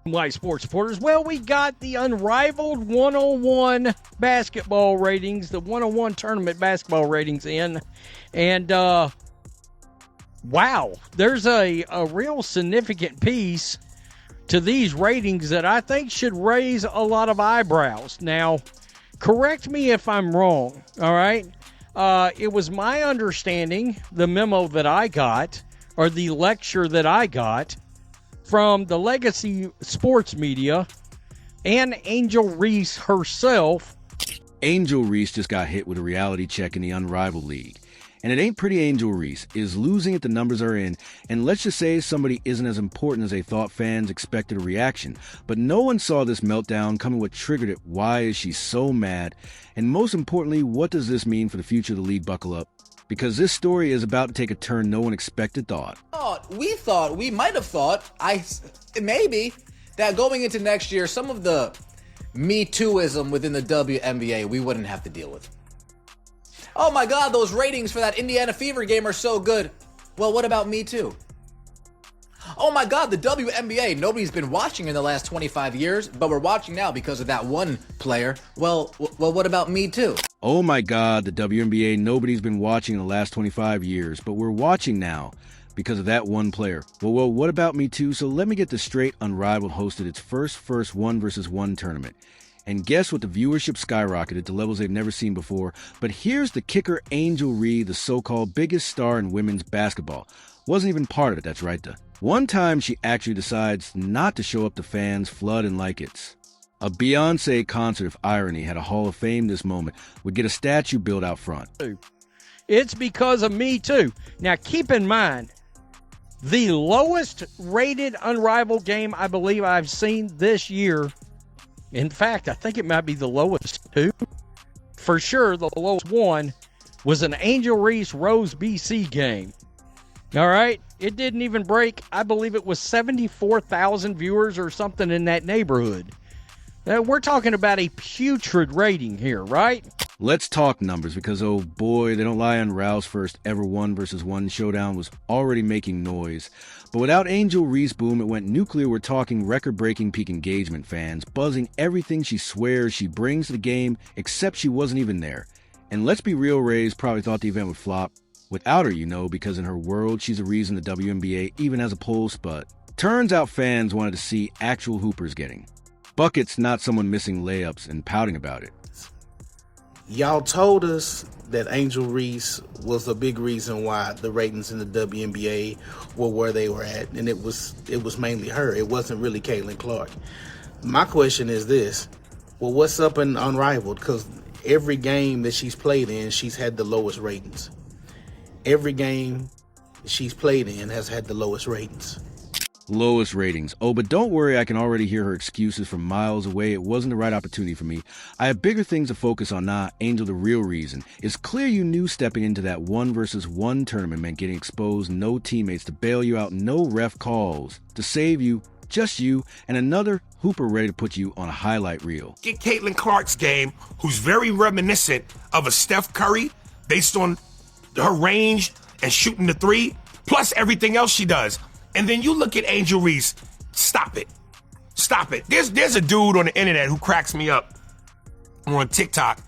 White sports supporters. Well, we got the Unrivaled 101 basketball ratings, the 101 tournament basketball ratings in. And, wow, there's a real significant piece to these ratings that I think should raise a lot of eyebrows. Now, correct me if I'm wrong, all right? It was my understanding, the memo that I got, or the lecture that I got, from the legacy sports media and Angel Reese herself. Angel Reese just got hit with a reality check in the Unrivaled League. And it ain't pretty. Angel Reese is losing it, the numbers are in, and let's just say somebody isn't as important as they thought fans expected a reaction. But no one saw this meltdown coming. What triggered it? Why is she so mad? And most importantly, what does this mean for the future of the league? Buckle up, because this story is about to take a turn no one expected. We might have thought, maybe, that going into next year, some of the Me Too-ism within the WNBA we wouldn't have to deal with. Oh my God, those ratings for that Indiana Fever game are so good. Well, what about Me Too? Oh my God, the WNBA, nobody's been watching in the last 25 years, but we're watching now because of that one player. Well, what about Me Too? Oh my God, the WNBA, nobody's been watching in the last 25 years, but we're watching now because of that one player. Well, what about Me Too? So let me get this straight. Unrivaled hosted its first 1-versus-1 tournament. And guess what? The viewership skyrocketed to levels they've never seen before. But here's the kicker. Angel Reese, the so-called biggest star in women's basketball, wasn't even part of it. That's right. The one time she actually decides not to show up to fans, flood and like it's. A Beyonce concert, if irony had a Hall of Fame this moment, would get a statue built out front. It's because of Me Too. Now, keep in mind, the lowest rated Unrivaled game I believe I've seen this year, in fact, I think it might be the lowest too. For sure, the lowest one was an Angel Reese Rose BC game. All right? It didn't even break. I believe it was 74,000 viewers or something in that neighborhood. Now, we're talking about a putrid rating here, right? Let's talk numbers, because oh boy, they don't lie. On Rao's first ever 1-versus-1 showdown was already making noise. But without Angel Reese, boom, it went nuclear. We're talking record-breaking peak engagement, fans buzzing everything she swears she brings to the game, except she wasn't even there. And let's be real, Rays probably thought the event would flop without her, because in her world, she's a reason the WNBA even has a pulse. But turns out fans wanted to see actual hoopers getting buckets, not someone missing layups and pouting about it. Y'all told us that Angel Reese was a big reason why the ratings in the WNBA were where they were at, and it was mainly her. It wasn't really Caitlin Clark. My question is this: well, what's up in Unrivaled? Because every game that she's played in, she's had the lowest ratings. Every game she's played in has had the lowest ratings. Lowest ratings. Oh, but don't worry, I can already hear her excuses from miles away. It wasn't the right opportunity for me. I have bigger things to focus on now. Angel, the real reason. It's clear you knew stepping into that 1-versus-1 tournament meant getting exposed, no teammates to bail you out, no ref calls to save you, just you, and another hooper ready to put you on a highlight reel. Get Caitlin Clark's game, who's very reminiscent of a Steph Curry, based on her range and shooting the three, plus everything else she does. And then you look at Angel Reese. Stop it. There's a dude on the internet who cracks me up. On TikTok,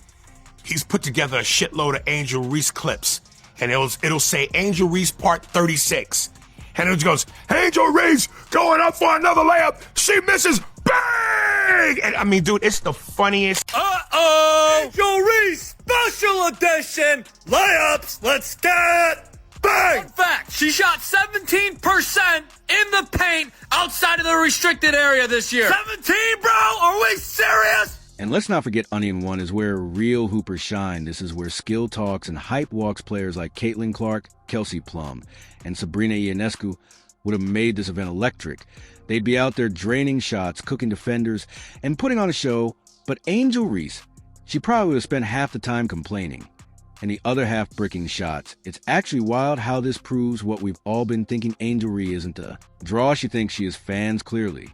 he's put together a shitload of Angel Reese clips. And it'll say Angel Reese part 36. And it goes, Angel Reese going up for another layup. She misses. Bang! And I mean, dude, it's the funniest. Angel Reese special edition layups. Let's get bang! Fun fact, she shot 17% in the paint outside of the restricted area this year. 17, bro? Are we serious? And let's not forget Onion One is where real hoopers shine. This is where skill talks and hype walks players like Caitlin Clark, Kelsey Plum, and Sabrina Ionescu would have made this event electric. They'd be out there draining shots, cooking defenders, and putting on a show. But Angel Reese, she probably would have spent half the time complaining and the other half bricking shots. It's actually wild how this proves what we've all been thinking. Angel Reese isn't a draw. She thinks she is fans clearly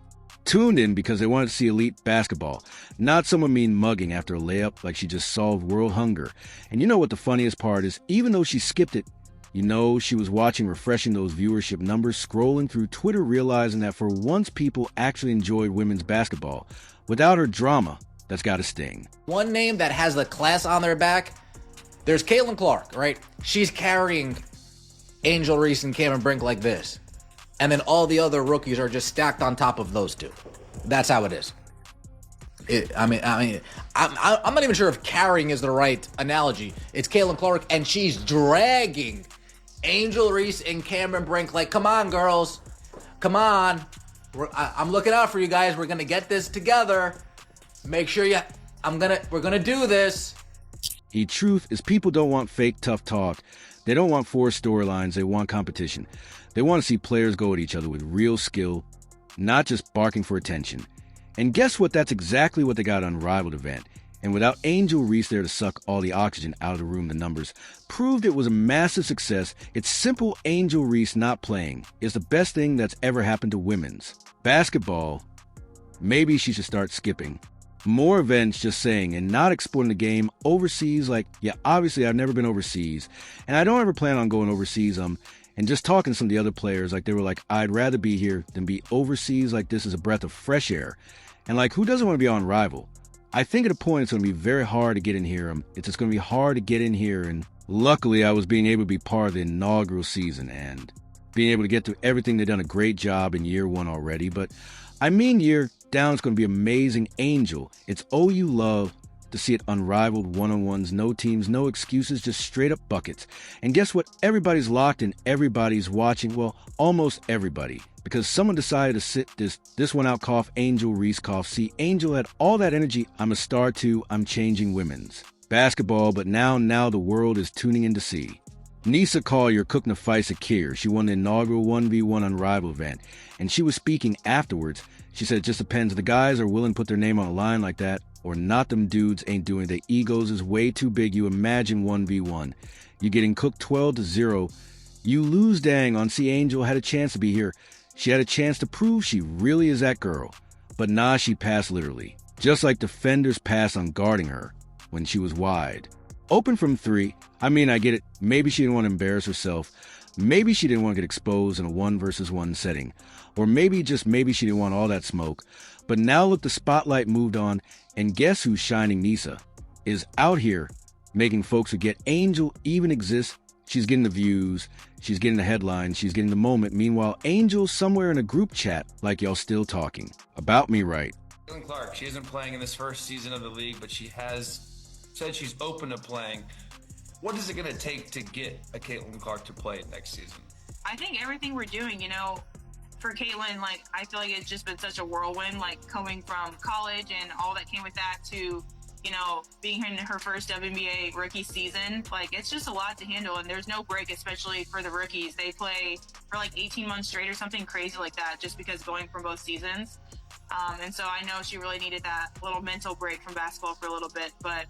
tuned in because they wanted to see elite basketball, not someone mean mugging after a layup like she just solved world hunger. And you know what the funniest part is? Even though she skipped it, You know, she was watching, refreshing those viewership numbers, scrolling through Twitter, realizing that for once people actually enjoyed women's basketball. Without her drama, that's got to sting. One name that has the class on their back, there's Caitlin Clark, right? She's carrying Angel Reese and Cameron Brink like this. And then all the other rookies are just stacked on top of those two. That's how it is. I'm not even sure if carrying is the right analogy. It's Caitlin Clark, and she's dragging Angel Reese and Cameron Brink like, come on, girls. Come on. I'm looking out for you guys. We're going to get this together. Make sure we're going to do this. The truth is people don't want fake tough talk. They don't want forced storylines. They want competition. They want to see players go at each other with real skill, not just barking for attention. And guess what? That's exactly what they got on Unrivaled event. And without Angel Reese there to suck all the oxygen out of the room, the numbers proved it was a massive success. It's simple. Angel Reese not playing is the best thing that's ever happened to women's basketball. Maybe she should start skipping more events, just saying, and not exporting the game overseas. Like, yeah, obviously I've never been overseas, and I don't ever plan on going overseas. And just talking to some of the other players, like they were like, I'd rather be here than be overseas. Like, this is a breath of fresh air. And like, who doesn't want to be on Rival? I think at a point it's going to be very hard to get in here. It's just going to be hard to get in here. And luckily I was being able to be part of the inaugural season and being able to get through everything. They've done a great job in year one already. But I mean, year down, it's going to be amazing. Angel, it's OU love to see it. Unrivaled one-on-ones, no teams, no excuses, just straight up buckets. And guess what? Everybody's locked and everybody's watching. Well, almost everybody. Because someone decided to sit this one out, cough, Angel Reese, cough. See, Angel had all that energy. I'm a star too. I'm changing women's basketball, but now the world is tuning in to see. Nisa Collier cooked Nafisa Kier. She won the inaugural 1v1 Unrivaled event, and she was speaking afterwards. She said it just depends. The guys are willing to put their name on a line like that, or not. Them dudes ain't doing it. Their egos is way too big. You imagine 1v1. You're getting cooked 12-0. You lose, dang on. See, Angel had a chance to be here. She had a chance to prove she really is that girl. But nah, she passed literally. Just like defenders pass on guarding her when she was wide. Open from three. I mean, I get it. Maybe she didn't want to embarrass herself. Maybe she didn't want to get exposed in a 1-versus-1 setting. Or maybe she didn't want all that smoke. But now look, the spotlight moved on. And guess who's shining? Nisa is out here making folks forget Angel even exists. She's getting the views, she's getting the headlines, she's getting the moment. Meanwhile, Angel's somewhere in a group chat like y'all still talking about me, right? Caitlin Clark, she isn't playing in this first season of the league, but she has said she's open to playing. What is it going to take to get a Caitlin Clark to play next season? I think everything we're doing, for Caitlin, I feel like it's just been such a whirlwind, coming from college and all that came with that to being in her first WNBA rookie season. It's just a lot to handle, and there's no break, especially for the rookies. They play for 18 months straight or something crazy like that, just because going from both seasons. And so I know she really needed that little mental break from basketball for a little bit, but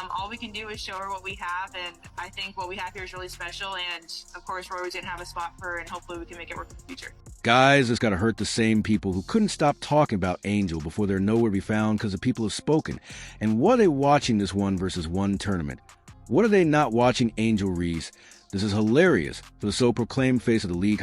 all we can do is show her what we have, and I think what we have here is really special, and of course we're always going to have a spot for her, and hopefully we can make it work in the future. Guys, it's got to hurt the same people who couldn't stop talking about Angel before they're nowhere to be found because the people have spoken. And what are they watching this 1-versus-1 tournament? What are they not watching? Angel Reese. This is hilarious for the so-proclaimed face of the league,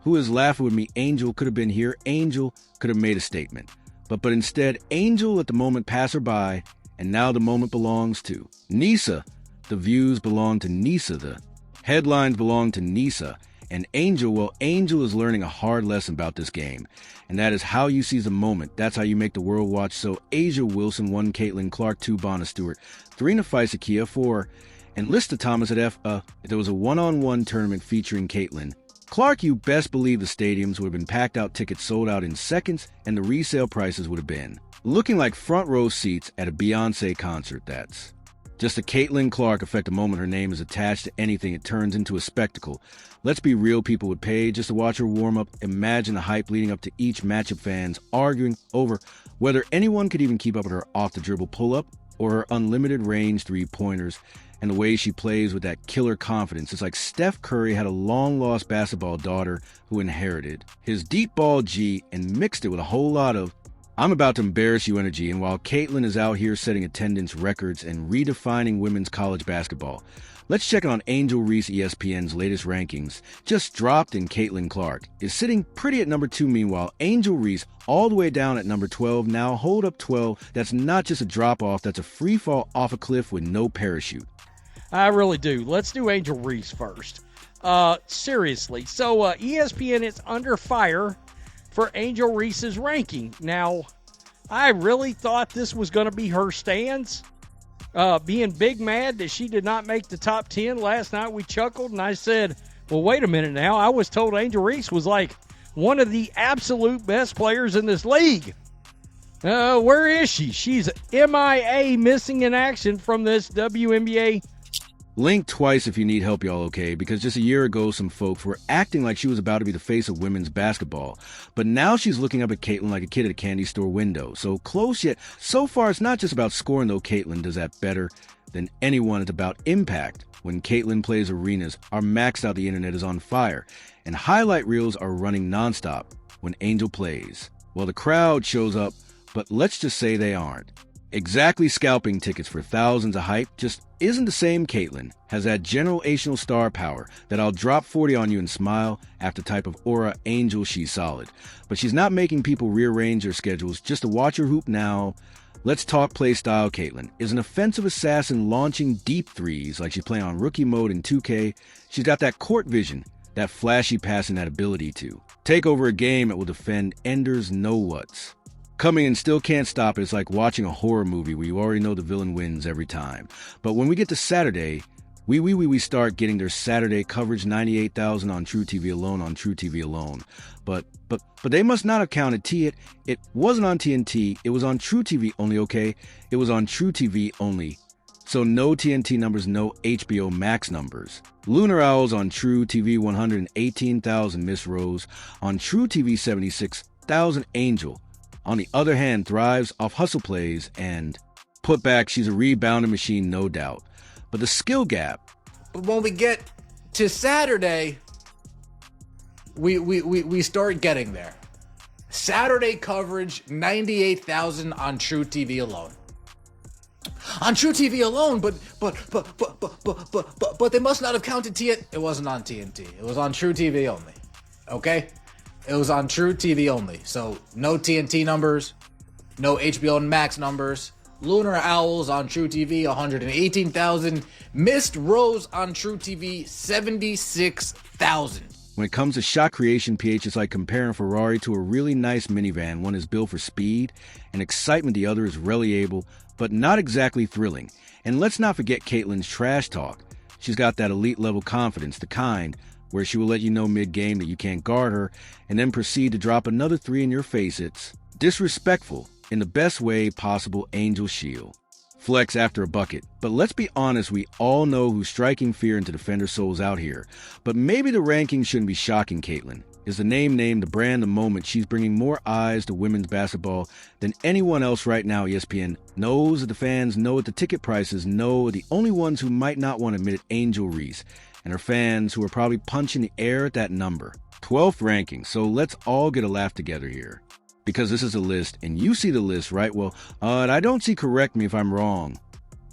who is laughing with me. Angel could have been here. Angel could have made a statement. But instead, Angel let the moment pass her by, and now the moment belongs to Nisa. The views belong to Nisa. The headlines belong to Nisa. And Angel is learning a hard lesson about this game. And that is how you seize a moment. That's how you make the world watch. So Asia Wilson, 1 Caitlin Clark, 2 Bonna Stewart, 3 Nafisa Kier, 4 and Lista Thomas at F. If there was a one-on-one tournament featuring Caitlin Clark, you best believe the stadiums would have been packed out, tickets sold out in seconds, and the resale prices would have been looking like front row seats at a Beyonce concert. That's just a Caitlin Clark effect. The moment her name is attached to anything, it turns into a spectacle. Let's be real, people would pay just to watch her warm up. Imagine the hype leading up to each matchup, fans arguing over whether anyone could even keep up with her off-the-dribble pull-up or her unlimited range three-pointers, and the way she plays with that killer confidence. It's like Steph Curry had a long-lost basketball daughter who inherited his deep ball G and mixed it with a whole lot of I'm about to embarrass you energy, and while Caitlin is out here setting attendance records and redefining women's college basketball, let's check on Angel Reese. ESPN's latest rankings just dropped, and Caitlin Clark is sitting pretty at number 2. Meanwhile, Angel Reese all the way down at number 12. Now hold up, 12. That's not just a drop-off, that's a free fall off a cliff with no parachute. I really do. Let's do Angel Reese first. Seriously. So ESPN is under fire for Angel Reese's ranking. Now, I really thought this was going to be her stance. Being big mad that she did not make the top 10 last night, we chuckled, and I said, well, wait a minute now. I was told Angel Reese was like one of the absolute best players in this league. Where is she? She's MIA, missing in action from this WNBA. Link twice if you need help, y'all, okay? Because just a year ago, some folks were acting like she was about to be the face of women's basketball. But now she's looking up at Caitlin like a kid at a candy store window. So close yet. So far, it's not just about scoring, though. Caitlin does that better than anyone. It's about impact. When Caitlin plays, arenas are maxed out, the internet is on fire, and highlight reels are running nonstop when Angel plays. Well, the crowd shows up, but let's just say they aren't. Exactly, scalping tickets for thousands of hype just isn't the same. Caitlin has that generational star power that I'll drop 40 on you and smile after type of aura. Angel, she's solid. But she's not making people rearrange their schedules just to watch her hoop now. Let's talk play style. Caitlin is an offensive assassin launching deep threes like she's playing on rookie mode in 2K. She's got that court vision, that flashy passing, that ability to take over a game that will defend enders know-whats. Coming and still can't stop it. It's like watching a horror movie where you already know the villain wins every time. But when we get to Saturday, we start getting their Saturday coverage. 98,000 on True TV alone, on True TV alone. But they must not have counted T. It wasn't on TNT. It was on True TV only, okay? It was on True TV only. So no TNT numbers, no HBO Max numbers. Lunar Owls on True TV, 118,000. Miss Rose on True TV, 76,000. Angel, on the other hand, thrives off hustle plays and putback. She's a rebounding machine, no doubt. But the skill gap. But when we get to Saturday, we start getting there. Saturday coverage, 98,000 on True TV alone. On True TV alone, but they must not have counted TNT. It wasn't on TNT. It was on True TV only. Okay? It was on True TV only. So no TNT numbers, no HBO Max numbers. Lunar Owls on True TV, 118,000. Missed Rose on True TV, 76,000. When it comes to shot creation, PH, it's like comparing Ferrari to a really nice minivan. One is built for speed and excitement. The other is reliable, but not exactly thrilling. And let's not forget Caitlin's trash talk. She's got that elite level confidence, the kind where she will let you know mid-game that you can't guard her and then proceed to drop another 3 in your face. It's disrespectful in the best way possible. Angel Shield. Flex after a bucket. But let's be honest, we all know who's striking fear into defender souls out here. But maybe the rankings shouldn't be shocking. Caitlin is the name, the brand, the moment. She's bringing more eyes to women's basketball than anyone else right now. ESPN knows that the fans know it, the ticket prices know. The only ones who might not want to admit it, Angel Reese and her fans, who are probably punching the air at that number. 12th ranking. So let's all get a laugh together here, because this is a list and you see the list, right? Well, and I don't see, correct me if I'm wrong.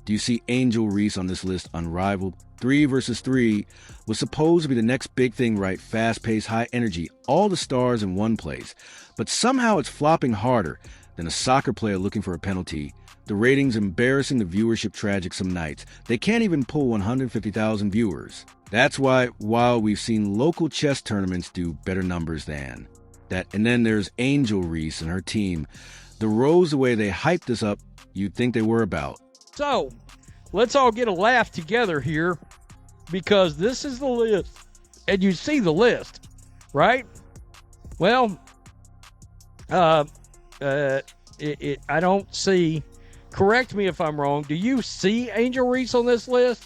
Do you see Angel Reese on this list? Unrivaled 3 versus 3 was supposed to be the next big thing, right? Fast-paced, high energy, all the stars in one place. But somehow it's flopping harder than a soccer player looking for a penalty. The ratings embarrassing, the viewership tragic some nights. They can't even pull 150,000 viewers. That's why, while we've seen local chess tournaments do better numbers than that, and then there's Angel Reese and her team. The Rose, the way they hyped this up, you'd think they were about. So, let's all get a laugh together here, because this is the list. And you see the list, right? Well, I don't see, correct me if I'm wrong, do you see Angel Reese on this list?